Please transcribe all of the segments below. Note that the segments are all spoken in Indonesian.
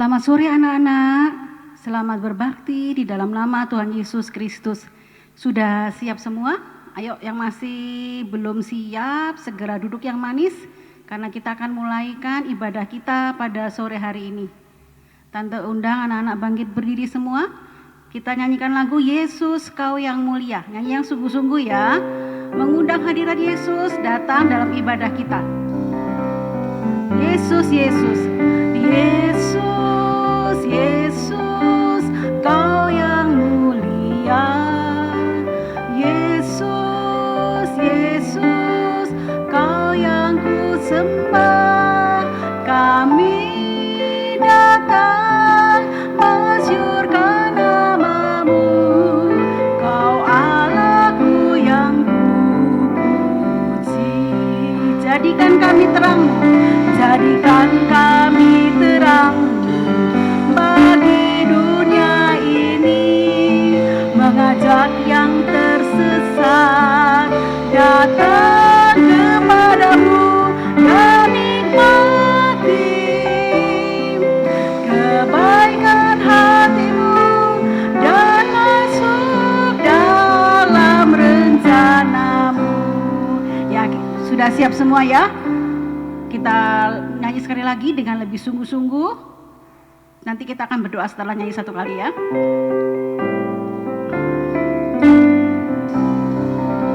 Selamat sore anak-anak, selamat berbakti di dalam nama Tuhan Yesus Kristus. Sudah siap semua? Ayo yang masih belum siap, segera duduk yang manis, karena kita akan mulaikan ibadah kita pada sore hari ini. Tante undang anak-anak bangkit berdiri semua, kita nyanyikan lagu Yesus Kau yang Mulia. Nyanyi yang sungguh-sungguh ya, mengundang hadirat Yesus datang dalam ibadah kita. Yesus, Yesus, Yesus, Yesus, Kau yang mulia. Yesus, Yesus, Kau yang ku sembah. Kami datang masyurkan namamu. Kau Allahku yang ku puji. Jadikan kami terang, jadikan kami terang bagi dunia ini, mengajak yang tersesat datang kepadamu dan nikmati kebaikan hatimu dan masuk dalam rencanamu. Ya, sudah siap semua ya? Kita nyanyi sekali lagi dengan lebih sungguh-sungguh. Nanti kita akan berdoa setelah nyanyi satu kali ya.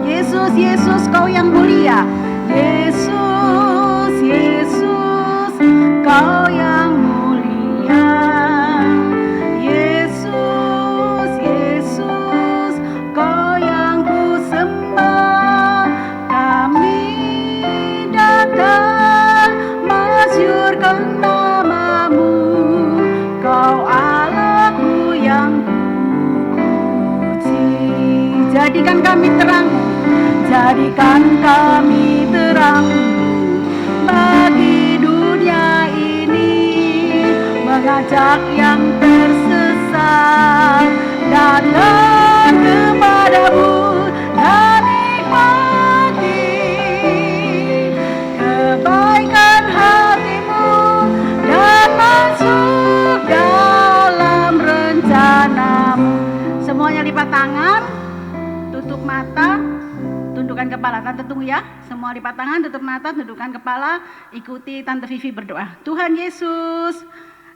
Yesus, Yesus, Kau yang mulia. Yesus, Yesus, Kau yang mulia. Yesus, Yesus, Kau yang ku sembah. Kami datang masyurkan namamu. Kau Allahku yang ku puji. Jadikan kami terang, jadikan kami terang bagi dunia ini, mengajak yang tersesat datang kepadamu dan nikmati kebaikan hatimu dan masuk dalam rencanamu. Semuanya lipat tangan, tutup mata, tundukkan kepala. Tante tunggu ya. Semua lipat tangan, tutup mata, tundukkan kepala. Ikuti Tante Vivi berdoa. Tuhan Yesus,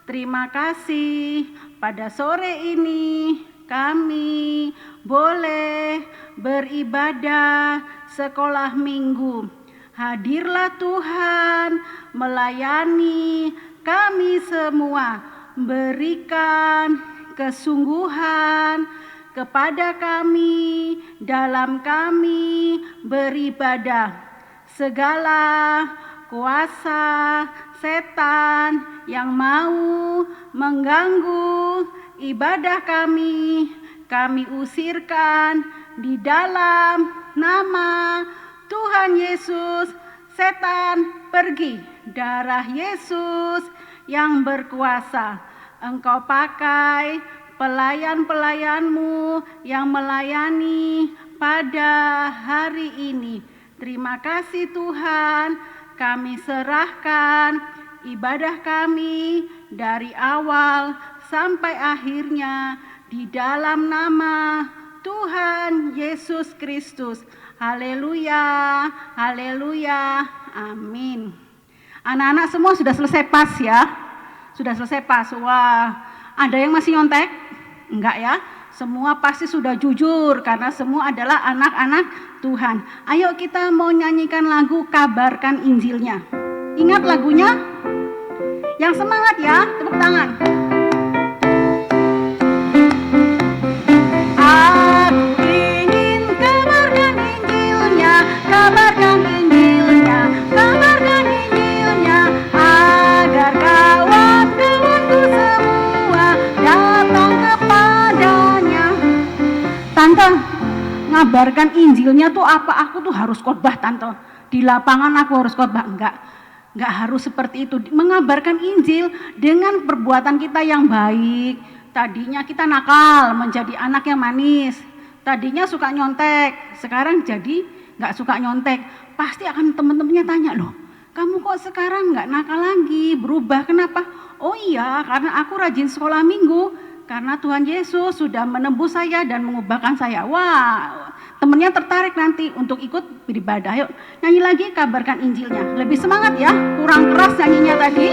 terima kasih pada sore ini kami boleh beribadah sekolah minggu. Hadirlah Tuhan melayani kami semua. Berikan kesungguhan kepada kami dalam kami beribadah. Segala kuasa setan yang mau mengganggu ibadah kami usirkan di dalam nama Tuhan Yesus. Setan pergi, darah Yesus yang berkuasa. Engkau pakai pelayan-pelayanmu yang melayani pada hari ini. Terima kasih Tuhan, kami serahkan ibadah kami dari awal sampai akhirnya di dalam nama Tuhan Yesus Kristus. Haleluya, haleluya, amin. Anak-anak semua sudah selesai pas ya? Sudah selesai pas? Wah, ada yang masih nyontek? Enggak ya? Semua pasti sudah jujur karena semua adalah anak-anak Tuhan. Ayo kita mau nyanyikan lagu Kabarkan Injilnya. Ingat lagunya? Yang semangat ya, tepuk tangan. Aku ingin kabarkan Injilnya, kabarkan Injilnya, kabarkan Injilnya, agar kawan-kawanku semua datang kepadanya. Tante, ngabarkan Injilnya tuh apa? Aku tuh harus khotbah Tante. Di lapangan aku harus khotbah. Enggak harus seperti itu. Mengabarkan Injil dengan perbuatan kita yang baik. Tadinya kita nakal, menjadi anak yang manis. Tadinya suka nyontek, sekarang jadi enggak suka nyontek. Pasti akan teman-temannya tanya, loh, kamu kok sekarang nggak nakal lagi, berubah, kenapa? Oh iya, karena aku rajin sekolah minggu, karena Tuhan Yesus sudah menembus saya dan mengubahkan saya. Wah, temennya tertarik nanti untuk ikut beribadah. Yuk, nyanyi lagi, kabarkan Injilnya. Lebih semangat ya, kurang keras nyanyinya tadi.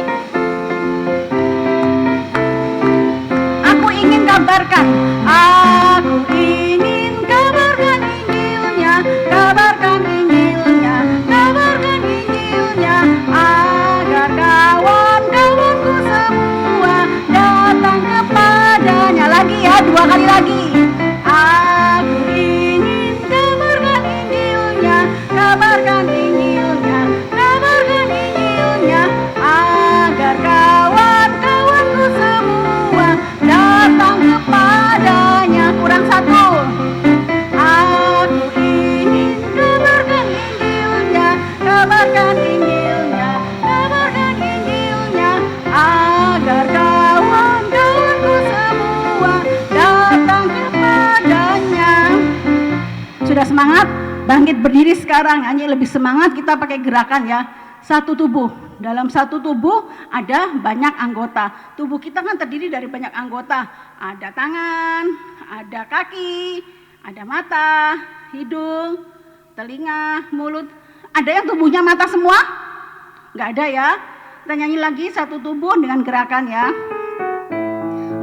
Aku ingin kabarkan, aku ingin kabarkan Injilnya, kabarkan Injilnya, kabarkan Injilnya, agar kawan-kawanku semua datang kepadanya. Lagi ya, 2 kali lagi. Aku ingin kabarkan Injilnya, kabarkan Injilnya, kabarkan Injilnya, agar kawan-kawanku semua datang kepadanya. Kurang satu. Aku ingin kabarkan Injilnya, kabarkan Injilnya, kabarkan Injilnya, agar kawan-kawanku semua datang kepadanya. Sudah semangat? Bangkit berdiri sekarang, nyanyi lebih semangat, kita pakai gerakan ya. Satu tubuh, dalam satu tubuh ada banyak anggota. Tubuh kita kan terdiri dari banyak anggota. Ada tangan, ada kaki, ada mata, hidung, telinga, mulut. Ada yang tubuhnya mata semua? Nggak ada ya. Kita nyanyi lagi satu tubuh dengan gerakan ya.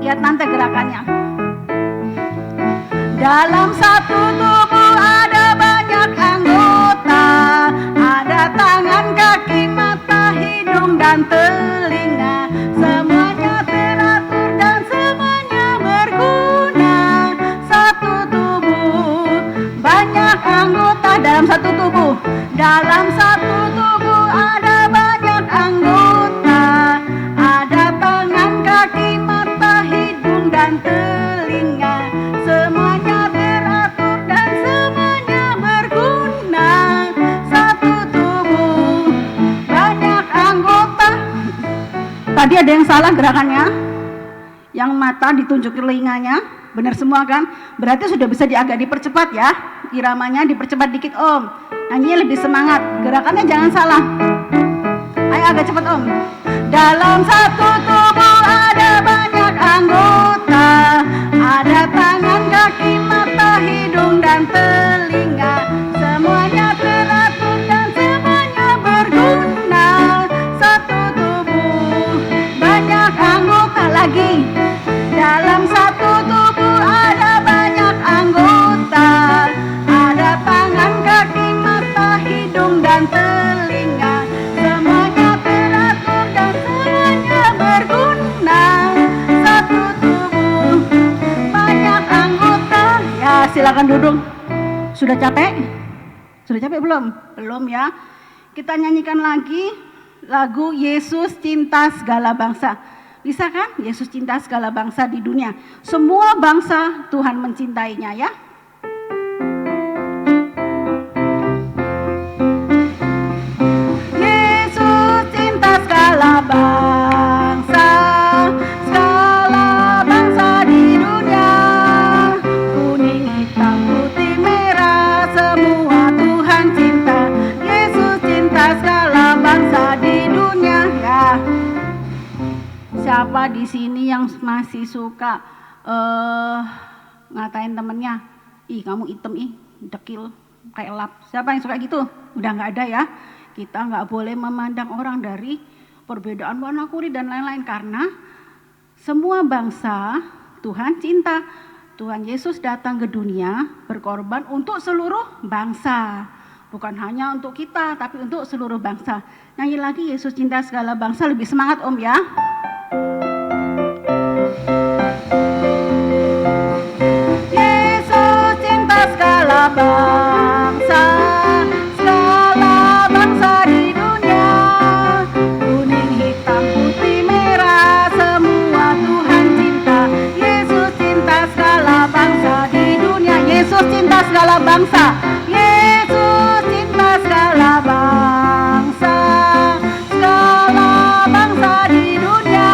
Lihat nanti gerakannya. Dalam satu tubuh ada banyak anggota, ada tangan, kaki, mata, hidung, dan telinga. Semuanya teratur dan semuanya berguna. Satu tubuh, banyak anggota dalam satu tubuh. Dalam satu tubuh ada banyak anggota, ada tangan, kaki, mata, hidung, dan telinga. Semuanya teratur dan semuanya berguna. Satu tubuh, banyak anggota. Tadi ada yang salah gerakannya. Yang mata ditunjuk telinganya, benar semua kan? Berarti sudah bisa agak dipercepat ya. Iramanya dipercepat dikit Om. Nyanyinya lebih semangat. Gerakannya jangan salah. Ayo agak cepat Om. Dalam satu tubuh ada banyak anggota, ada tangan, kaki, mata, hidung, dan telinga. Semuanya teratur dan semuanya berguna. Satu tubuh, banyak anggota. Lagi. Dalam satu tubuh ada banyak anggota, ada tangan, kaki, mata, hidung, dan telinga. Semuanya teratur dan semuanya berguna. Satu tubuh, banyak anggota. Ya, silakan duduk. Sudah capek? Sudah capek belum? Belum ya. Kita nyanyikan lagi lagu Yesus Cinta Segala Bangsa. Bisa kan? Yesus cinta segala bangsa di dunia. Semua bangsa Tuhan mencintainya ya. Yesus cinta segala bangsa di dunia. Kuning, hitam, putih, merah, semua Tuhan cinta. Yesus cinta segala bangsa di dunia ya. Siapa di sini yang masih suka ngatain temennya, ih kamu hitam, ih dekil, kayak lap. Siapa yang suka gitu? Udah nggak ada ya. Kita nggak boleh memandang orang dari perbedaan warna kulit dan lain-lain, karena semua bangsa Tuhan cinta. Tuhan Yesus datang ke dunia berkorban untuk seluruh bangsa. Bukan hanya untuk kita, tapi untuk seluruh bangsa. Nyanyi lagi Yesus cinta segala bangsa, lebih semangat Om ya. Yesus cinta segala bangsa di dunia. Kuning, hitam, putih, merah, semua Tuhan cinta. Yesus cinta segala bangsa di dunia. Yesus cinta segala bangsa. Yesus cinta segala bangsa di dunia.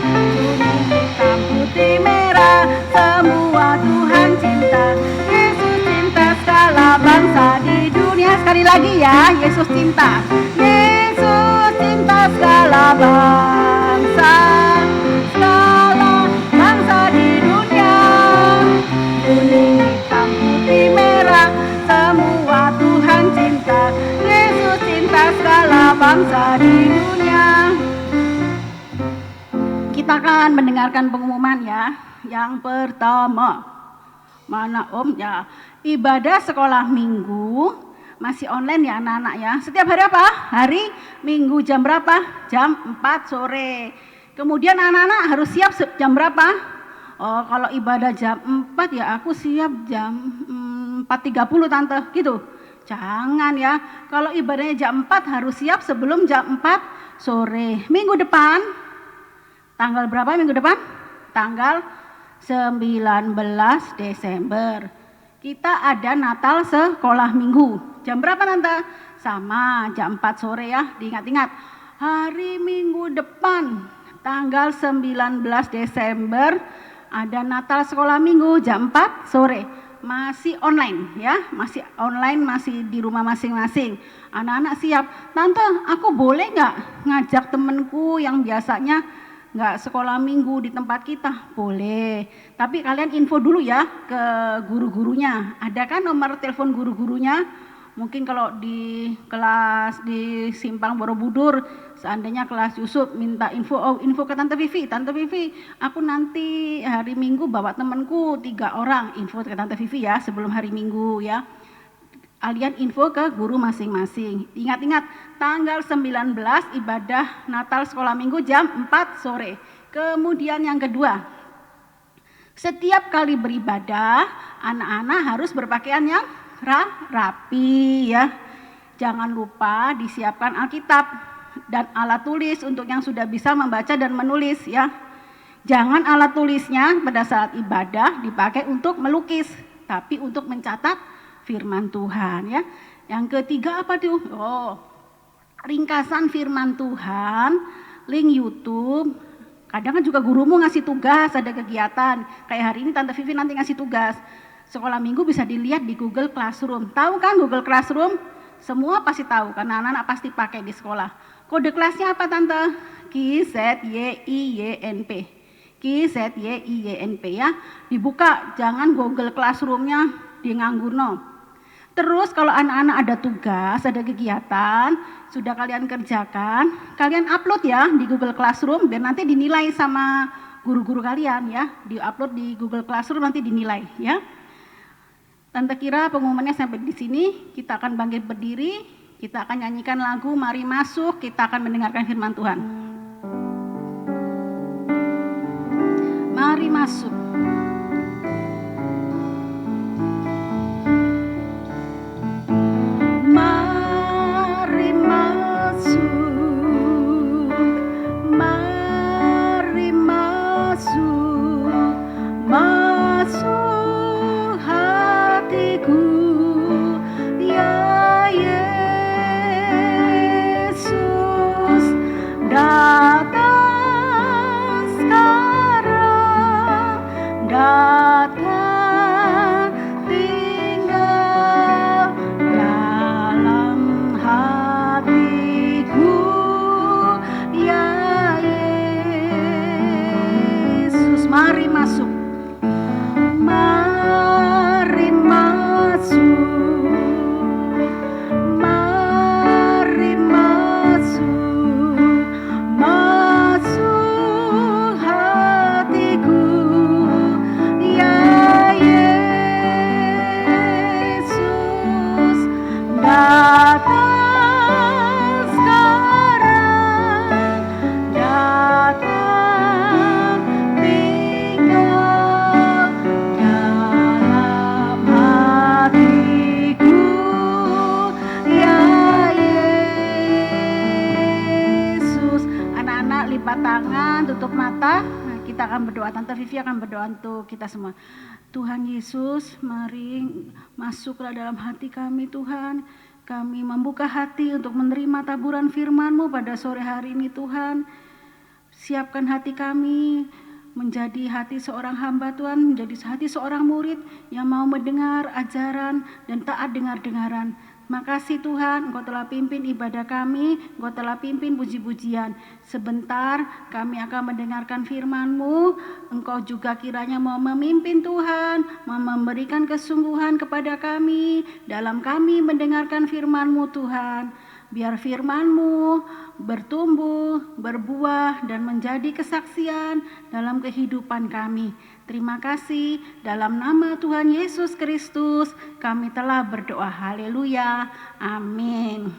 Kuning, hitam, putih, merah, semua Tuhan cinta. Yesus cinta segala bangsa di dunia. Sekali lagi ya, Yesus cinta. Yesus segala bangsa, segala bangsa di dunia. Kuning, hitam, putih, merah, semua Tuhan cinta. Yesus cinta segala bangsa di dunia. Kita akan mendengarkan pengumuman ya. Yang pertama, mana Om ya? Ibadah sekolah minggu masih online ya anak-anak ya. Setiap hari apa? Hari Minggu jam berapa? Jam 4 sore. Kemudian anak-anak harus siap jam berapa? Oh, kalau ibadah jam 4 ya aku siap jam 4.30 tante gitu. Jangan ya. Kalau ibadahnya jam 4 harus siap sebelum jam 4 sore. Minggu depan tanggal berapa minggu depan? Tanggal 19 Desember. Kita ada Natal sekolah minggu. Jam berapa tante? Sama jam 4 sore ya. Diingat-ingat. Hari Minggu depan tanggal 19 Desember ada Natal sekolah minggu jam 4 sore. Masih online ya. Masih online, masih di rumah masing-masing. Anak-anak siap. Tante, aku boleh nggak ngajak temenku yang biasanya nggak sekolah minggu di tempat kita? Boleh, tapi kalian info dulu ya ke guru-gurunya. Ada kan nomor telepon guru-gurunya? Mungkin kalau di kelas di Simpang Borobudur, seandainya kelas Yusuf minta info, info ke Tante Vivi. Tante Vivi, aku nanti hari Minggu bawa temanku 3 orang. Info ke Tante Vivi ya sebelum hari Minggu ya. Kalian info ke guru masing-masing. Ingat-ingat, tanggal 19 ibadah Natal sekolah minggu jam 4 sore. Kemudian yang kedua, setiap kali beribadah, anak-anak harus berpakaian yang rapi ya. Jangan lupa disiapkan Alkitab dan alat tulis untuk yang sudah bisa membaca dan menulis ya. Jangan alat tulisnya pada saat ibadah dipakai untuk melukis, tapi untuk mencatat firman Tuhan ya. Yang ketiga apa tuh? Oh, ringkasan firman Tuhan, link YouTube. Kadang kan juga gurumu ngasih tugas, ada kegiatan. Kayak hari ini Tante Vivi nanti ngasih tugas. Sekolah minggu bisa dilihat di Google Classroom. Tahu kan Google Classroom? Semua pasti tahu karena anak-anak pasti pakai di sekolah. Kode kelasnya apa Tante? KZYIYNP. KZYIYNP ya. Dibuka, jangan Google Classroom-nya di Ngangguno. Terus kalau anak-anak ada tugas, ada kegiatan, sudah kalian kerjakan, kalian upload ya di Google Classroom biar nanti dinilai sama guru-guru kalian ya. Di-upload di Google Classroom nanti dinilai ya. Tante kira pengumumannya sampai di sini. Kita akan bangkit berdiri, kita akan nyanyikan lagu Mari Masuk, kita akan mendengarkan firman Tuhan. Mari masuk. Tante Vivi akan berdoa untuk kita semua. Tuhan Yesus, mari masuklah dalam hati kami Tuhan. Kami membuka hati untuk menerima taburan firman-Mu pada sore hari ini Tuhan. Siapkan hati kami menjadi hati seorang hamba Tuhan, menjadi hati seorang murid yang mau mendengar ajaran dan taat dengar-dengaran. Makasih Tuhan, Engkau telah pimpin ibadah kami, Engkau telah pimpin puji-pujian. Sebentar kami akan mendengarkan firman-Mu, Engkau juga kiranya mau memimpin Tuhan, mau memberikan kesungguhan kepada kami, dalam kami mendengarkan firman-Mu Tuhan. Biar firman-Mu bertumbuh, berbuah, dan menjadi kesaksian dalam kehidupan kami. Terima kasih, dalam nama Tuhan Yesus Kristus kami telah berdoa. Haleluya, amin.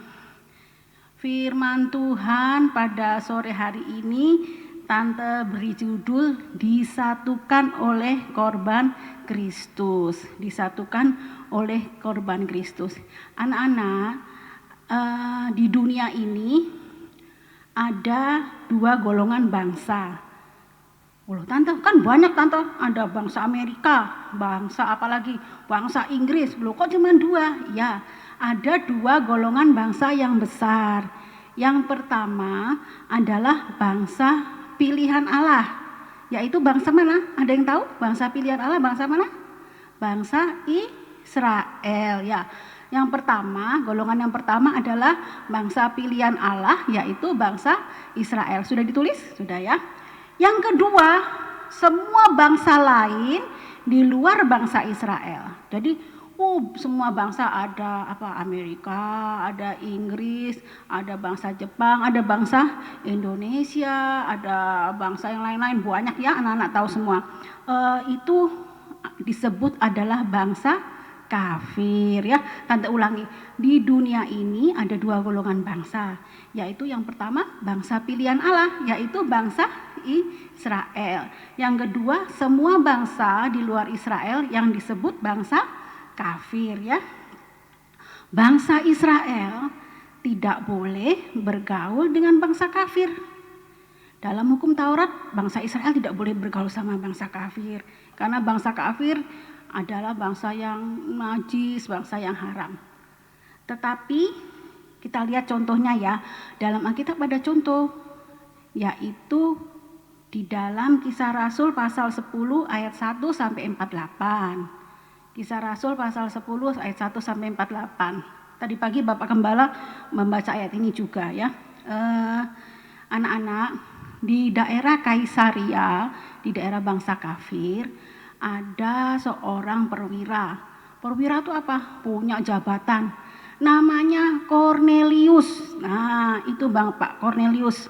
Firman Tuhan pada sore hari ini Tante beri judul disatukan oleh korban Kristus. Disatukan oleh korban Kristus. Anak-anak, di dunia ini ada dua golongan bangsa. Tante, kan banyak Tante, ada bangsa Amerika, bangsa apalagi, bangsa Inggris. Kok cuma dua? Ya, ada dua golongan bangsa yang besar. Yang pertama adalah bangsa pilihan Allah, yaitu bangsa mana? Ada yang tahu bangsa pilihan Allah bangsa mana? Bangsa Israel ya. Yang pertama, golongan yang pertama adalah bangsa pilihan Allah, yaitu bangsa Israel. Sudah ditulis? Sudah ya. Yang kedua, semua bangsa lain di luar bangsa Israel. Jadi, semua bangsa ada Amerika, ada Inggris, ada bangsa Jepang, ada bangsa Indonesia, ada bangsa yang lain-lain, banyak ya, anak-anak tahu semua. Itu disebut adalah bangsa kafir ya. Tante ulangi, di dunia ini ada dua golongan bangsa, yaitu yang pertama bangsa pilihan Allah, yaitu bangsa Israel. Yang kedua, semua bangsa di luar Israel yang disebut bangsa kafir ya. Bangsa Israel tidak boleh bergaul dengan bangsa kafir. Dalam hukum Taurat, bangsa Israel tidak boleh bergaul sama bangsa kafir, karena bangsa kafir adalah bangsa yang najis, bangsa yang haram. Tetapi kita lihat contohnya ya, dalam Alkitab ada contoh, yaitu di dalam Kisah Rasul pasal 10 ayat 1 sampai 48. Kisah Rasul pasal 10 ayat 1 sampai 48. Tadi pagi Bapak Gembala membaca ayat ini juga ya. Anak-anak, di daerah Kaisaria, di daerah bangsa kafir, ada seorang perwira. Perwira itu apa? Punya jabatan. Namanya Cornelius. Nah, itu Bapak Cornelius.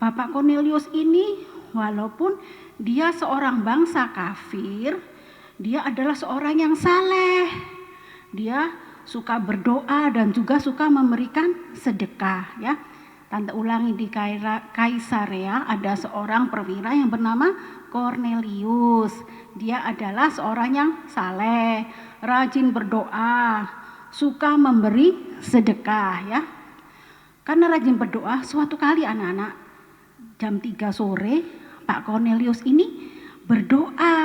Bapak Cornelius ini walaupun dia seorang bangsa kafir, dia adalah seorang yang saleh. Dia suka berdoa dan juga suka memberikan sedekah ya. Tante ulangi, di Kaisarea ada seorang perwira yang bernama Cornelius. Dia adalah seorang yang saleh, rajin berdoa, suka memberi sedekah ya. Karena rajin berdoa, suatu kali anak-anak jam 3 sore Pak Cornelius ini berdoa.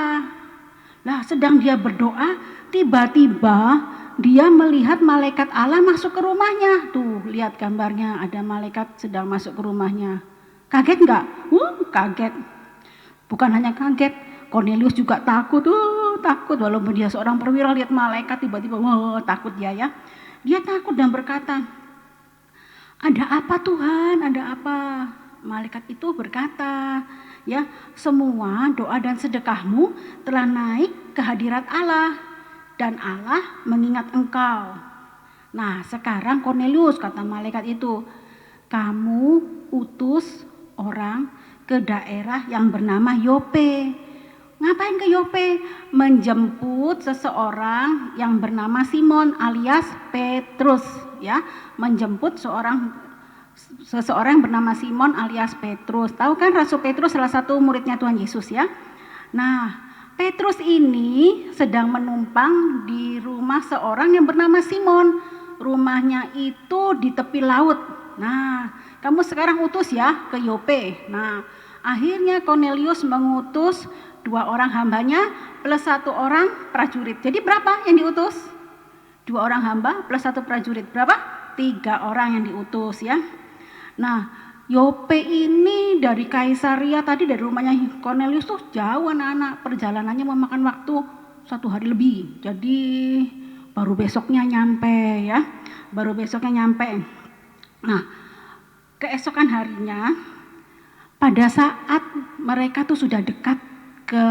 Lah sedang dia berdoa, tiba-tiba dia melihat malaikat Allah masuk ke rumahnya. Tuh, lihat gambarnya, ada malaikat sedang masuk ke rumahnya. Kaget enggak? Kaget. Bukan hanya kaget, Cornelius juga takut. Takut walaupun dia seorang perwira, lihat malaikat tiba-tiba takut dia ya. Dia takut dan berkata, "Ada apa Tuhan? Ada apa?" Malaikat itu berkata, "Ya, semua doa dan sedekahmu telah naik ke hadirat Allah. Dan Allah mengingat engkau. Nah sekarang Cornelius," kata malaikat itu, "kamu utus orang ke daerah yang bernama Yope." Ngapain ke Yope? Menjemput seseorang yang bernama Simon alias Petrus ya. Menjemput seseorang yang bernama Simon alias Petrus. Tahu kan Rasul Petrus salah satu muridnya Tuhan Yesus ya. Nah, Petrus ini sedang menumpang di rumah seorang yang bernama Simon. Rumahnya itu di tepi laut. Nah, kamu sekarang utus ya ke Yope. Nah, akhirnya Cornelius mengutus 2 orang hambanya plus 1 orang prajurit. Jadi berapa yang diutus? 2 orang hamba plus 1 prajurit. Berapa? 3 orang yang diutus ya. Nah, Yope ini dari Kaisaria tadi, dari rumahnya Cornelius tuh jauh anak-anak. Perjalanannya memakan waktu 1 hari lebih. Jadi baru besoknya nyampe ya. baru besoknya nyampe. Nah, keesokan harinya pada saat mereka tuh sudah dekat ke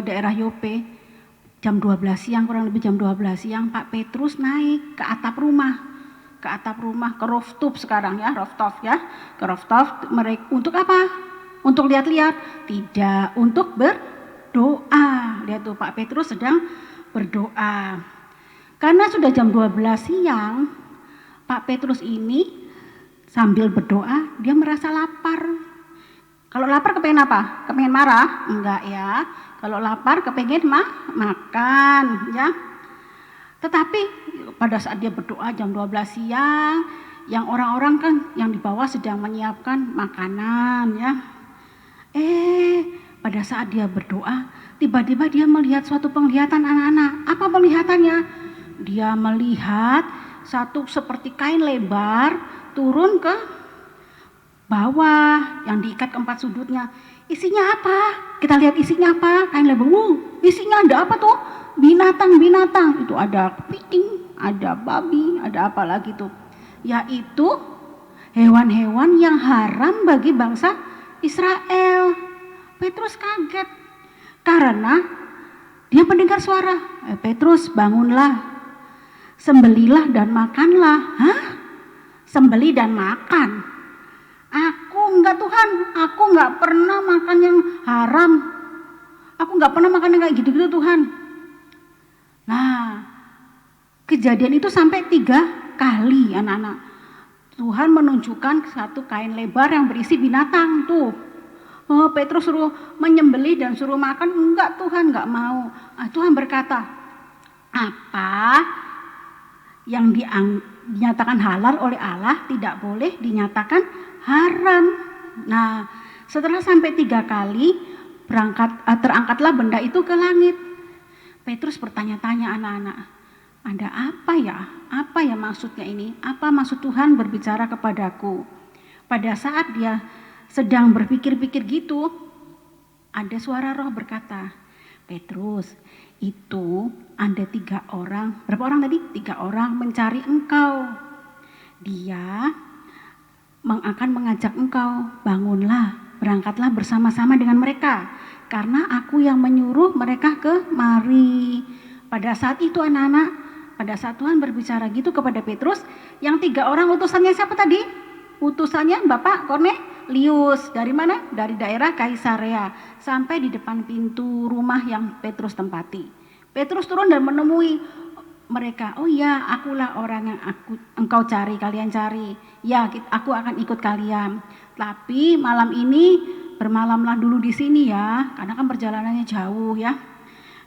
daerah Yope, jam 12 siang, kurang lebih jam 12 siang, Pak Petrus naik ke atap rumah, ke rooftop sekarang ya, ke rooftop. Mereka untuk apa? Untuk lihat-lihat? Tidak, untuk berdoa. Lihat tuh Pak Petrus sedang berdoa. Karena sudah jam 12 siang, Pak Petrus ini sambil berdoa, dia merasa lapar. Kalau lapar kepengen apa? Kepengen marah? Enggak ya. Kalau lapar kepengen makan ya. Tetapi pada saat dia berdoa jam 12 siang, yang orang-orang kan yang di bawah sedang menyiapkan makanan ya. Pada saat dia berdoa, tiba-tiba dia melihat suatu penglihatan anak-anak. Apa penglihatannya? Dia melihat satu seperti kain lebar turun ke bawah yang diikat ke 4 sudutnya. Isinya apa? Kita lihat isinya apa? Kain lebar. Isinya ada apa tuh? Binatang-binatang. Itu ada kepiting, ada babi, ada apa lagi tuh? Yaitu hewan-hewan yang haram bagi bangsa Israel. Petrus kaget karena dia mendengar suara, Petrus bangunlah, sembelilah dan makanlah. Hah? Sembeli dan makan? Aku enggak Tuhan, aku enggak pernah makan yang haram. Aku enggak pernah makan yang kayak gitu-gitu Tuhan. Nah, kejadian itu sampai 3 kali anak-anak. Tuhan menunjukkan satu kain lebar yang berisi binatang tuh. Petrus suruh menyembelih dan suruh makan, enggak Tuhan, enggak mau. Tuhan berkata, apa yang dinyatakan halal oleh Allah tidak boleh dinyatakan haram. Nah, setelah sampai 3 kali terangkatlah benda itu ke langit. Petrus bertanya-tanya anak-anak, ada apa ya? Apa ya maksudnya ini? Apa maksud Tuhan berbicara kepadaku? Pada saat dia sedang berpikir-pikir gitu, ada suara roh berkata, Petrus, itu ada 3 orang. Berapa orang tadi? 3 orang mencari engkau. Dia akan mengajak engkau, bangunlah, berangkatlah bersama-sama dengan mereka, karena aku yang menyuruh mereka kemari. Pada saat itu anak-anak, pada saat Tuhan berbicara gitu kepada Petrus, yang 3 orang utusannya siapa tadi? Utusannya Bapak Kornelius. Dari mana? Dari daerah Kaisarea, sampai di depan pintu rumah yang Petrus tempati. Petrus turun dan menemui mereka. Oh ya, akulah orang yang engkau cari, kalian cari. Ya, aku akan ikut kalian. Tapi malam ini bermalamlah dulu di sini ya, karena kan perjalanannya jauh ya.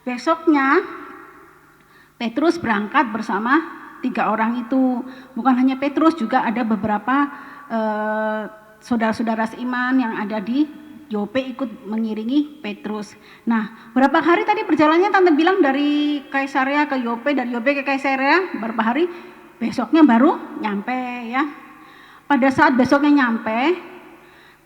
Besoknya Petrus berangkat bersama 3 orang itu. Bukan hanya Petrus, juga ada beberapa saudara-saudara seiman yang ada di Yope ikut mengiringi Petrus. Nah, berapa hari tadi perjalanannya Tante bilang dari Kaisarea ke Yope, dari Yope ke Kaisarea, berapa hari? Besoknya baru nyampe ya. Pada saat besoknya nyampe,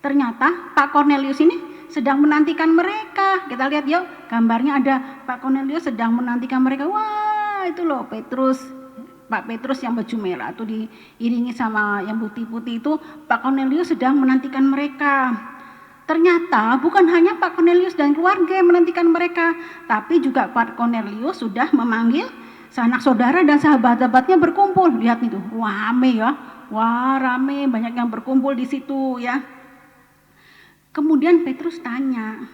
ternyata Pak Kornelius ini sedang menantikan mereka. Kita lihat yuk, gambarnya ada Pak Kornelius sedang menantikan mereka. Wah, itu loh Pak Petrus yang baju merah itu diiringi sama yang putih-putih itu. Pak Kornelius sedang menantikan mereka. Ternyata bukan hanya Pak Kornelius dan keluarga yang menantikan mereka, tapi juga Pak Kornelius sudah memanggil sanak saudara dan sahabat-sahabatnya berkumpul. Lihat itu, rame ya. Wah, rame, banyak yang berkumpul di situ ya. Kemudian Petrus tanya,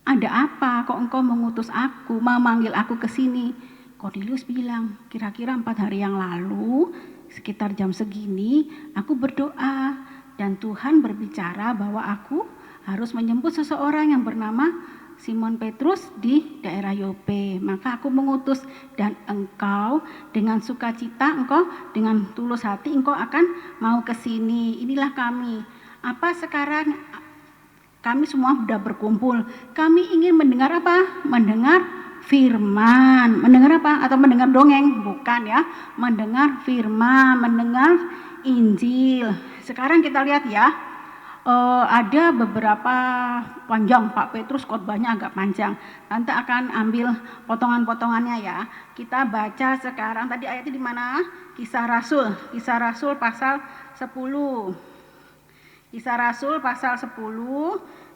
ada apa kok engkau mengutus aku, memanggil aku ke sini? Kornelius bilang, kira-kira 4 hari yang lalu, sekitar jam segini, aku berdoa dan Tuhan berbicara bahwa aku harus menjemput seseorang yang bernama Simon Petrus di daerah Yope. Maka aku mengutus, dan engkau dengan sukacita, engkau dengan tulus hati, engkau akan mau ke sini. Inilah kami. Apa sekarang kami semua sudah berkumpul. Kami ingin mendengar apa? Mendengar firman. Mendengar apa? Atau mendengar dongeng? Bukan ya. Mendengar firman, mendengar Injil. Sekarang kita lihat ya. Ada beberapa panjang, Pak Petrus khotbahnya agak panjang. Tante akan ambil potongan-potongannya ya. Kita baca sekarang, tadi ayatnya di mana? Kisah Rasul pasal 10. Kisah Rasul pasal 10,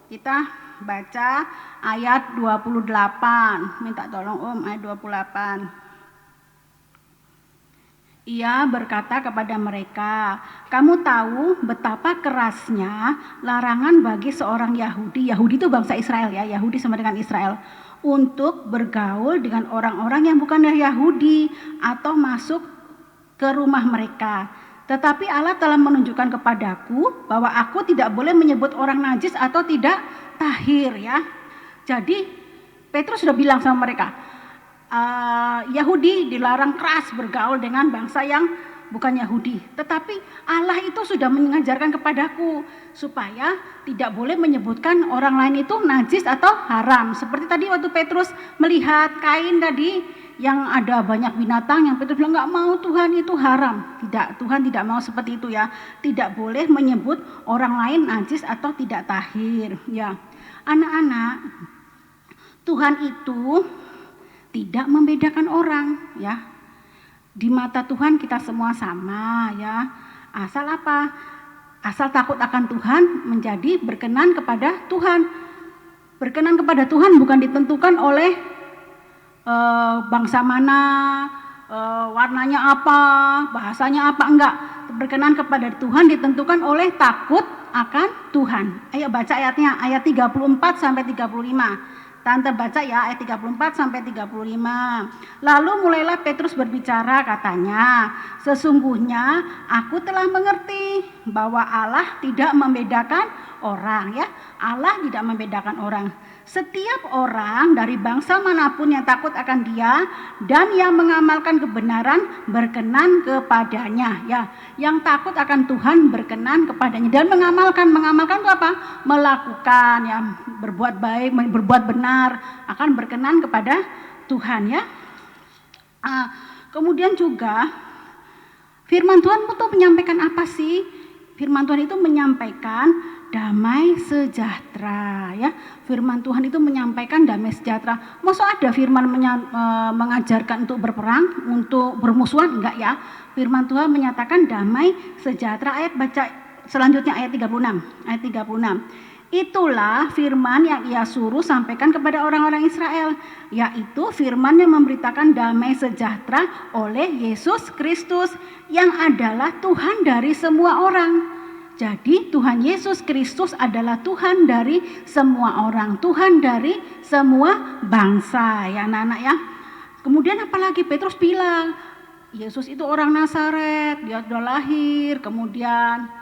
kita baca ayat 28. Minta tolong Om, ayat 28. Ia berkata kepada mereka, kamu tahu betapa kerasnya larangan bagi seorang Yahudi itu bangsa Israel ya, Yahudi sama dengan Israel, untuk bergaul dengan orang-orang yang bukan Yahudi atau masuk ke rumah mereka. Tetapi Allah telah menunjukkan kepadaku bahwa aku tidak boleh menyebut orang najis atau tidak tahir ya. Jadi Petrus sudah bilang sama mereka, Yahudi dilarang keras bergaul dengan bangsa yang bukan Yahudi. Tetapi Allah itu sudah mengajarkan kepadaku supaya tidak boleh menyebutkan orang lain itu najis atau haram. Seperti tadi waktu Petrus melihat kain tadi yang ada banyak binatang, yang Petrus bilang nggak mau Tuhan, itu haram. Tidak, Tuhan tidak mau seperti itu ya. Tidak boleh menyebut orang lain najis atau tidak tahir ya. Anak-anak, Tuhan itu tidak membedakan orang ya. Di mata Tuhan kita semua sama ya. Asal apa? Asal takut akan Tuhan, menjadi berkenan kepada Tuhan. Berkenan kepada Tuhan bukan ditentukan oleh bangsa mana, warnanya apa, bahasanya apa, enggak. Berkenan kepada Tuhan ditentukan oleh takut akan Tuhan. Ayo baca ayatnya, ayat 34 sampai 35. Tante baca ya ayat 34 sampai 35. Lalu mulailah Petrus berbicara, katanya, sesungguhnya aku telah mengerti bahwa Allah tidak membedakan orang ya. Allah tidak membedakan orang. Setiap orang dari bangsa manapun yang takut akan Dia dan yang mengamalkan kebenaran berkenan kepadanya ya. Yang takut akan Tuhan berkenan kepadanya dan mengamalkan itu apa? Melakukan ya, berbuat baik, berbuat benar, akan berkenan kepada Tuhan ya. Kemudian juga firman Tuhan itu menyampaikan apa sih? Firman Tuhan itu menyampaikan damai sejahtera ya. Firman Tuhan itu menyampaikan damai sejahtera. Masa ada firman mengajarkan untuk berperang, untuk bermusuhan? Enggak ya. Firman Tuhan menyatakan damai sejahtera. Ayat baca selanjutnya ayat 36. Ayat 36. Itulah firman yang ia suruh sampaikan kepada orang-orang Israel, yaitu firman yang memberitakan damai sejahtera oleh Yesus Kristus yang adalah Tuhan dari semua orang. Jadi Tuhan Yesus Kristus adalah Tuhan dari semua orang, Tuhan dari semua bangsa ya anak-anak ya. Kemudian apalagi Petrus bilang, Yesus itu orang Nazaret, dia sudah lahir, kemudian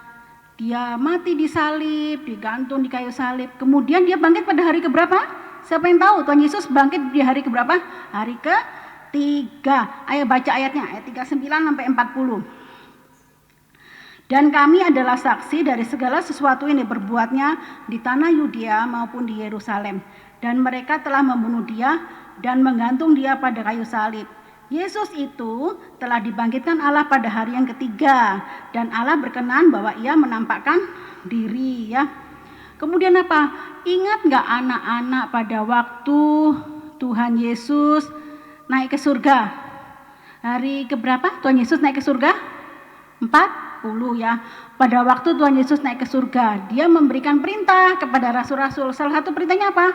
dia mati di salib, digantung di kayu salib. Kemudian dia bangkit pada hari keberapa? Siapa yang tahu Tuhan Yesus bangkit di hari keberapa? Hari ke-3. Ayo baca ayatnya, ayat 39 sampai 40. Dan kami adalah saksi dari segala sesuatu yang diperbuatnya di tanah Yudea maupun di Yerusalem. Dan mereka telah membunuh Dia dan menggantung Dia pada kayu salib. Yesus itu telah dibangkitkan Allah pada hari yang ketiga, dan Allah berkenan bahwa Ia menampakkan diri ya. Kemudian apa? Ingat gak anak-anak pada waktu Tuhan Yesus naik ke surga? Hari keberapa Tuhan Yesus naik ke surga? 40 ya. Pada waktu Tuhan Yesus naik ke surga, Dia memberikan perintah kepada rasul-rasul. Salah satu perintahnya apa?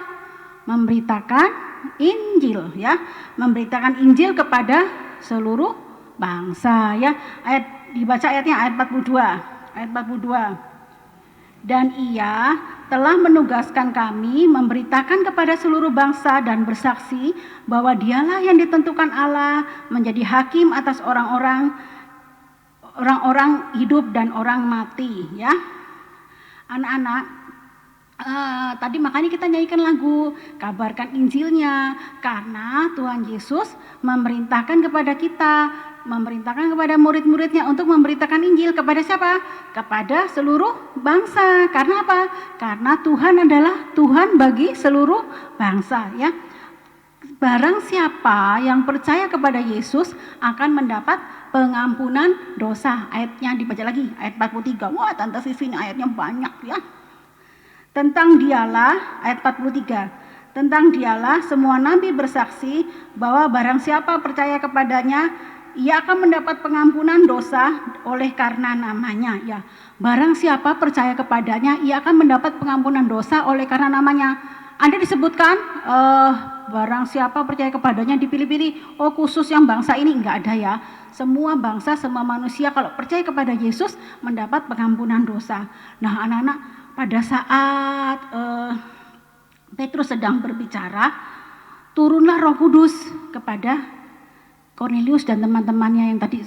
Memberitakan Injil ya, memberitakan Injil kepada seluruh bangsa ya. Dibaca ayatnya ayat 42. Ayat 42. Dan Ia telah menugaskan kami memberitakan kepada seluruh bangsa dan bersaksi bahwa Dialah yang ditentukan Allah menjadi hakim atas orang-orang hidup dan orang mati ya. Anak-anak, tadi makanya kita nyanyikan lagu kabarkan Injilnya, karena Tuhan Yesus memerintahkan kepada kita, memerintahkan kepada murid-muridnya untuk memberitakan Injil kepada siapa? Kepada seluruh bangsa. Karena apa? Karena Tuhan adalah Tuhan bagi seluruh bangsa ya. Barang siapa yang percaya kepada Yesus akan mendapat pengampunan dosa. Ayatnya dibaca lagi, ayat 43. Wah, Tante Vivi ini ayatnya banyak ya. Tentang dialah, ayat 43, tentang dialah semua nabi bersaksi bahwa barang siapa percaya kepadanya, ia akan mendapat pengampunan dosa oleh karena namanya. Ya, barang siapa percaya kepadanya, ia akan mendapat pengampunan dosa oleh karena namanya. Ada disebutkan barang siapa percaya kepadanya dipilih-pilih. Oh, khusus yang bangsa ini enggak ada ya. Semua bangsa, semua manusia kalau percaya kepada Yesus mendapat pengampunan dosa. Nah, anak-anak, pada saat Petrus sedang berbicara, turunlah Roh Kudus kepada Kornelius dan teman-temannya yang tadi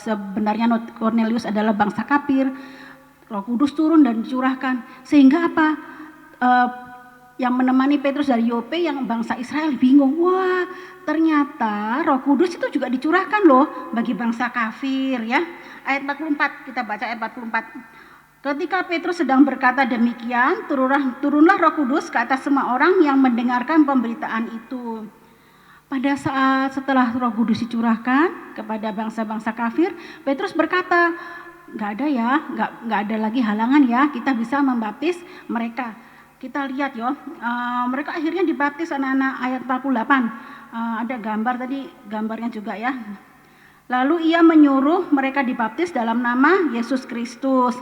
sebenarnya Kornelius adalah bangsa kafir. Roh Kudus turun dan dicurahkan, sehingga apa? Yang menemani Petrus dari Yope yang bangsa Israel bingung. Wah, ternyata Roh Kudus itu juga dicurahkan loh bagi bangsa kafir ya. Ayat 44, kita baca ayat 44. Ketika Petrus sedang berkata demikian, turunlah Roh Kudus ke atas semua orang yang mendengarkan pemberitaan itu. Pada saat setelah Roh Kudus dicurahkan kepada bangsa-bangsa kafir, Petrus berkata, nggak ada ya, nggak ada lagi halangan ya, kita bisa membaptis mereka. Kita lihat ya, mereka akhirnya dibaptis anak-anak, ayat 48. Ada gambar tadi, gambarnya juga ya. Lalu ia menyuruh mereka dibaptis dalam nama Yesus Kristus.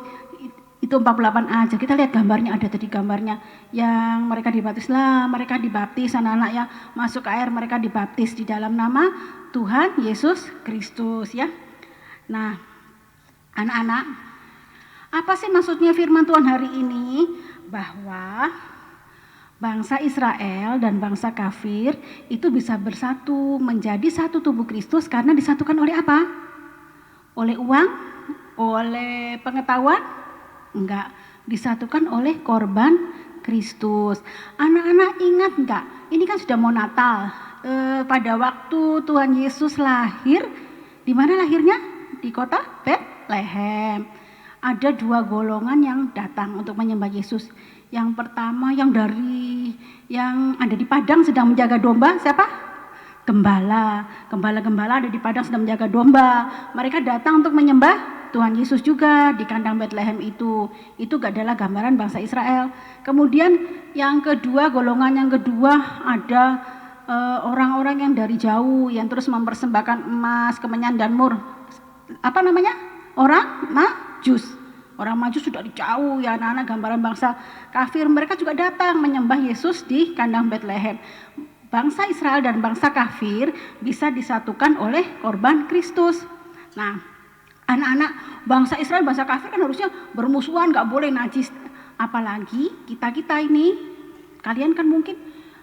Itu 48 aja. Kita lihat gambarnya, ada tadi gambarnya. Yang mereka dibaptis lah, mereka dibaptis anak-anak ya, masuk ke air, mereka dibaptis di dalam nama Tuhan Yesus Kristus ya. Nah, anak-anak, apa sih maksudnya firman Tuhan hari ini? Bahwa bangsa Israel dan bangsa kafir itu bisa bersatu menjadi satu tubuh Kristus karena disatukan oleh apa? Oleh uang? Oleh pengetahuan? Enggak, disatukan oleh korban Kristus. Anak-anak ingat enggak? Ini kan sudah mau Natal. Pada waktu Tuhan Yesus lahir, di mana lahirnya? Di kota Betlehem. Ada dua golongan yang datang untuk menyembah Yesus. Yang pertama yang ada di padang sedang menjaga domba, siapa? Gembala. Gembala-gembala ada di padang sedang menjaga domba. Mereka datang untuk menyembah Tuhan Yesus juga di kandang Betlehem itu. Itu adalah gambaran bangsa Israel. Kemudian yang kedua, golongan yang kedua ada orang-orang yang dari jauh yang terus mempersembahkan emas, kemenyan dan mur. Apa namanya? Orang Majus. Orang Majus sudah jauh ya anak-anak, gambaran bangsa kafir. Mereka juga datang menyembah Yesus di kandang Betlehem. Bangsa Israel dan bangsa kafir bisa disatukan oleh korban Kristus. Nah, anak-anak, bangsa Israel, bangsa kafir kan harusnya bermusuhan, gak boleh najis. Apalagi kita ini, kalian kan mungkin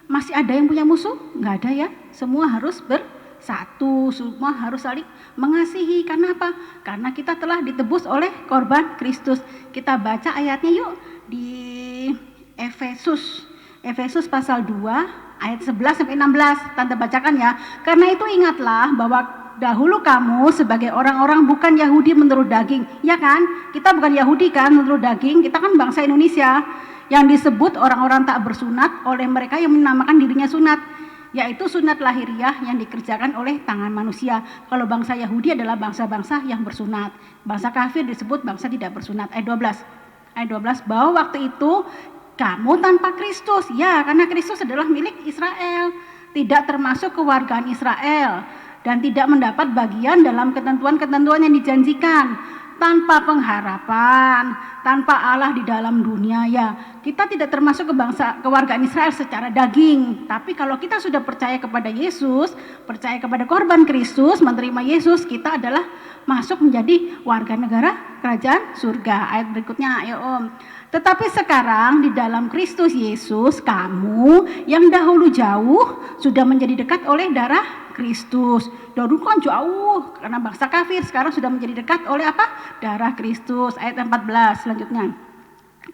masih ada yang punya musuh? Gak ada ya, semua harus bersatu, semua harus saling mengasihi. Karena apa? Karena kita telah ditebus oleh korban Kristus. Kita baca ayatnya yuk di Efesus pasal 2 ayat 11 sampai 16. Tante bacakan ya. Karena itu ingatlah bahwa dahulu kamu sebagai orang-orang bukan Yahudi menurut daging, ya kan? Kita bukan Yahudi kan menurut daging, kita kan bangsa Indonesia yang disebut orang-orang tak bersunat oleh mereka yang menamakan dirinya sunat, yaitu sunat lahiriah yang dikerjakan oleh tangan manusia. Kalau bangsa Yahudi adalah bangsa-bangsa yang bersunat, bangsa kafir disebut bangsa tidak bersunat. Ayat 12 bahwa waktu itu kamu tanpa Kristus, ya, karena Kristus adalah milik Israel, tidak termasuk kewargaan Israel dan tidak mendapat bagian dalam ketentuan-ketentuan yang dijanjikan, tanpa pengharapan, tanpa Allah di dalam dunia ya. Kita tidak termasuk kewargaan Israel secara daging, tapi kalau kita sudah percaya kepada Yesus, percaya kepada korban Kristus, menerima Yesus, kita adalah masuk menjadi warga negara kerajaan surga. Ayat berikutnya ya Om. Tetapi sekarang di dalam Kristus Yesus, kamu yang dahulu jauh sudah menjadi dekat oleh darah Kristus. Dahulu kan jauh karena bangsa kafir, sekarang sudah menjadi dekat oleh apa? Darah Kristus. Ayat 14 selanjutnya.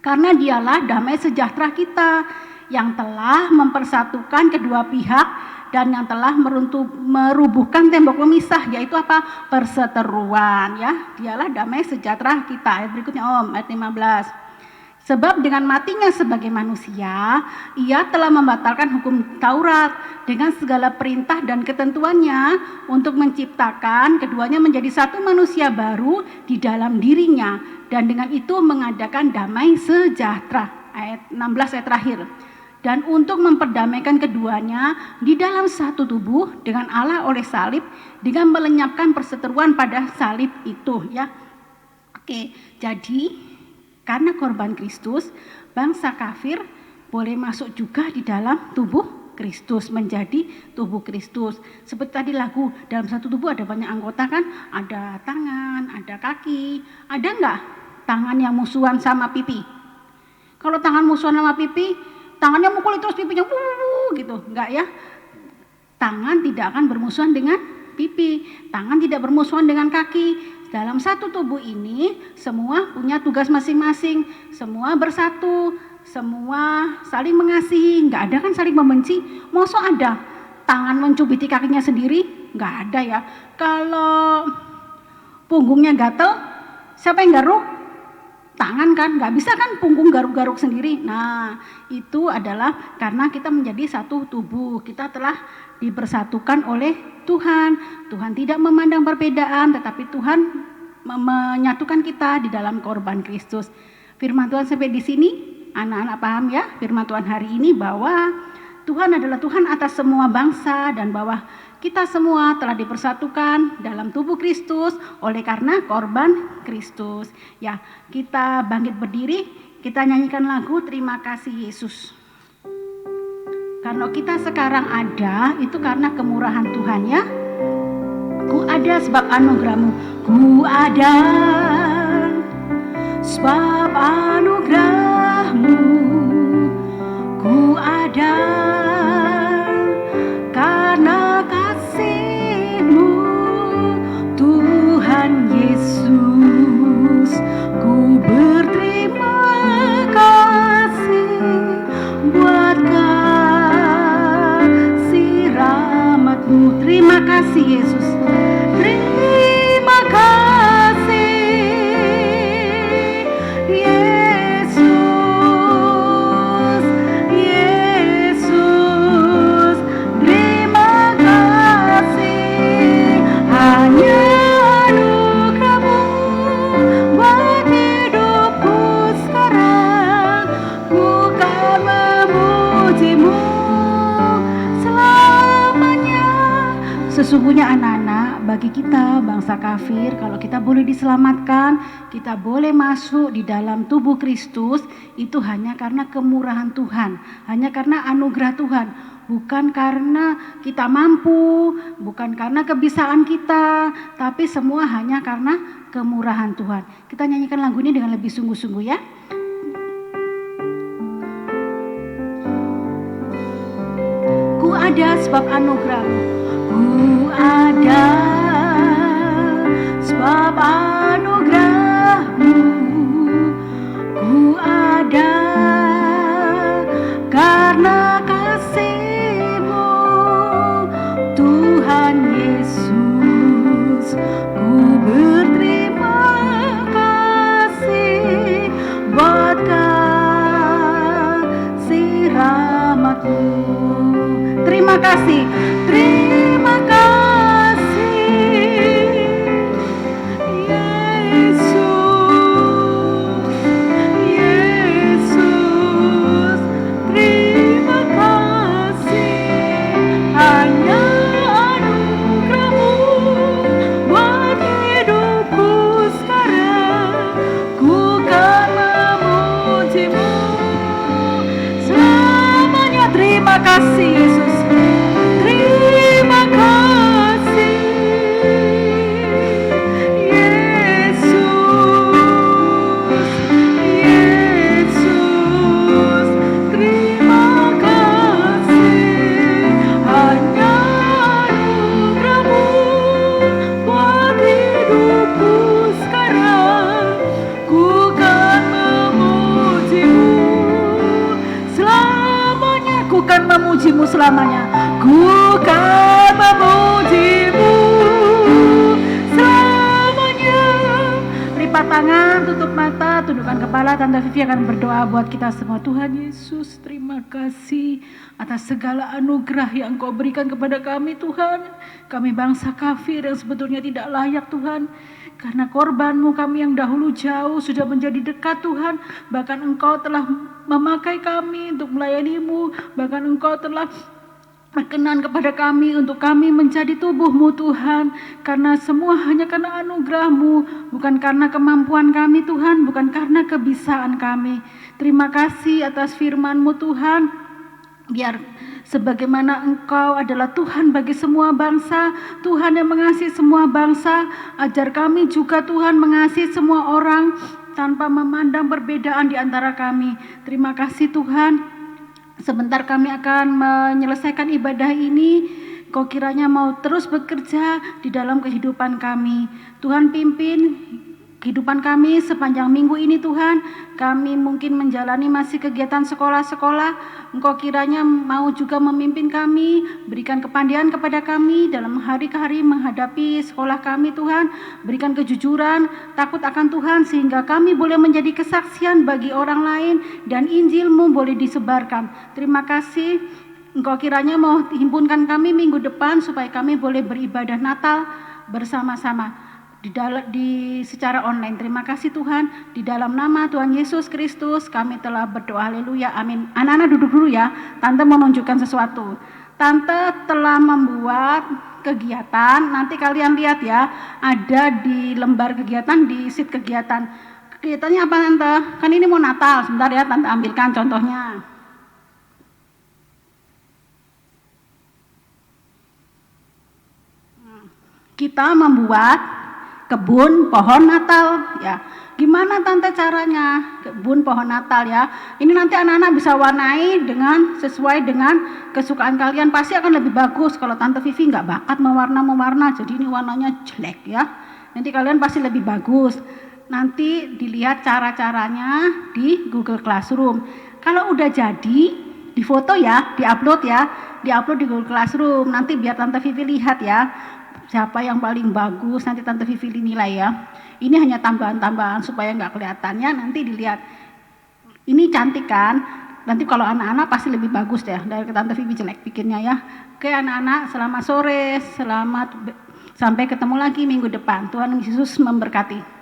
Karena dialah damai sejahtera kita yang telah mempersatukan kedua pihak dan yang telah merubuhkan tembok pemisah, yaitu apa? Perseteruan ya. Dialah damai sejahtera kita. Ayat berikutnya Om, ayat 15. Sebab dengan matinya sebagai manusia, ia telah membatalkan hukum Taurat dengan segala perintah dan ketentuannya untuk menciptakan keduanya menjadi satu manusia baru di dalam dirinya, dan dengan itu mengadakan damai sejahtera. ayat 16 ayat terakhir. Dan untuk memperdamaikan keduanya di dalam satu tubuh dengan Allah oleh salib, dengan melenyapkan perseteruan pada salib itu, ya. Oke, jadi karena korban Kristus, bangsa kafir boleh masuk juga di dalam tubuh Kristus, menjadi tubuh Kristus. Seperti tadi lagu, dalam satu tubuh ada banyak anggota kan, ada tangan, ada kaki. Ada enggak tangan yang musuhan sama pipi? Kalau tangan musuhan sama pipi, tangannya mukul terus pipinya gitu, enggak ya? Tangan tidak akan bermusuhan dengan pipi, tangan tidak bermusuhan dengan kaki. Dalam satu tubuh ini semua punya tugas masing-masing, semua bersatu, semua saling mengasihi. Enggak ada kan saling membenci. Masa ada tangan mencubiti kakinya sendiri? Enggak ada ya. Kalau punggungnya gatel, siapa yang garuk? Tangan kan, nggak bisa kan punggung garuk-garuk sendiri. Nah, itu adalah karena kita menjadi satu tubuh. Kita telah dipersatukan oleh Tuhan. Tuhan tidak memandang perbedaan, tetapi Tuhan menyatukan kita di dalam korban Kristus. Firman Tuhan sampai di sini, anak-anak paham ya? Firman Tuhan hari ini bahwa Tuhan adalah Tuhan atas semua bangsa dan bahwa kita semua telah dipersatukan dalam tubuh Kristus oleh karena korban Kristus. Ya, kita bangkit berdiri, kita nyanyikan lagu Terima Kasih Yesus. Karena kita sekarang ada, itu karena kemurahan Tuhan ya. Ku ada sebab anugerahmu, ku ada sebab anugerahmu, ku ada karena kasih-Mu Tuhan Yesus. Ku berterima kasih buat kasih rahmat-Mu. Terima kasih Yesus. Terima kasih Yesus. Yesus, terima kasih. Hanya anugerah-Mu buat hidupku sekarang. Ku kan memuji-Mu selamanya. Sesungguhnya anak-anak, bagi kita bangsa kafir, kalau kita boleh diselamatkan, kita boleh masuk di dalam tubuh Kristus, itu hanya karena kemurahan Tuhan, hanya karena anugerah Tuhan, bukan karena kita mampu, bukan karena kebisaan kita, tapi semua hanya karena kemurahan Tuhan. Kita nyanyikan lagu ini dengan lebih sungguh-sungguh ya. Ku ada sebab anugerah-Mu, ku ada sebab anugerah-Mu, ku ada karena kasih-Mu Tuhan Yesus. Ku berterima kasih buat kasih rahmat-Mu. Terima kasih, terima kasih Yesus. Yesus, terima kasih. Hanya anugerah-Mu buat hidupku sekarang. Ku kan memuji-Mu selamanya. Terima kasih Yesus. Terima kasih Yesus. Yesus, terima kasih. Hanya anugerah-Mu buat hidupku sekarang. Ku kan memuji-Mu selamanya. Ku kan memuji-Mu selamanya. Ku kan memuji-Mu selamanya. Lipat tangan, tutup mata, tundukkan kepala. Tante Vivi akan berdoa buat kita semua. Tuhan Yesus, terima kasih atas segala anugerah yang Engkau berikan kepada kami Tuhan. Kami bangsa kafir yang sebetulnya tidak layak Tuhan. Karena korban-Mu kami yang dahulu jauh sudah menjadi dekat Tuhan. Bahkan Engkau telah memakai kami untuk melayani-Mu. Bahkan Engkau telah berkenan kepada kami untuk kami menjadi tubuh-Mu Tuhan, karena semua hanya karena anugerah-Mu, bukan karena kemampuan kami Tuhan, bukan karena kebisaan kami. Terima kasih atas firman-Mu Tuhan. Biar sebagaimana Engkau adalah Tuhan bagi semua bangsa, Tuhan yang mengasihi semua bangsa, ajar kami juga Tuhan mengasihi semua orang tanpa memandang perbedaan di antara kami. Terima kasih Tuhan. Sebentar kami akan menyelesaikan ibadah ini. Kau kiranya mau terus bekerja di dalam kehidupan kami. Tuhan pimpin kehidupan kami sepanjang minggu ini Tuhan. Kami mungkin menjalani masih kegiatan sekolah-sekolah. Engkau kiranya mau juga memimpin kami, berikan kepandian kepada kami dalam hari ke hari menghadapi sekolah kami Tuhan. Berikan kejujuran, takut akan Tuhan, sehingga kami boleh menjadi kesaksian bagi orang lain dan Injil-Mu boleh disebarkan. Terima kasih. Engkau kiranya mau himpunkan kami minggu depan supaya kami boleh beribadah Natal bersama-sama secara online. Terima kasih Tuhan. Di dalam nama Tuhan Yesus Kristus kami telah berdoa. Haleluya. Amin. Anak-anak duduk dulu ya. Tante mau menunjukkan sesuatu. Tante telah membuat kegiatan. Nanti kalian lihat ya. Ada di lembar kegiatan, di sheet kegiatan. Kegiatannya apa Tante? Kan ini mau Natal. Sebentar ya Tante ambilkan contohnya. Kita membuat kebun pohon Natal ya. Gimana Tante caranya? Kebun pohon Natal ya. Ini nanti anak-anak bisa warnai dengan sesuai dengan kesukaan kalian. Pasti akan lebih bagus. Kalau Tante Vivi nggak bakat mewarna, jadi ini warnanya jelek ya. Nanti kalian pasti lebih bagus. Nanti dilihat cara-caranya di Google Classroom. Kalau udah jadi, difoto ya, diupload di Google Classroom. Nanti biar Tante Vivi lihat ya. Siapa yang paling bagus, nanti Tante Vivi nilai ya. Ini hanya tambahan-tambahan supaya nggak kelihatannya, nanti dilihat. Ini cantik kan? Nanti kalau anak-anak pasti lebih bagus deh dari Tante Vivi jelek bikinnya ya. Oke anak-anak, selamat sore, sampai ketemu lagi minggu depan. Tuhan Yesus memberkati.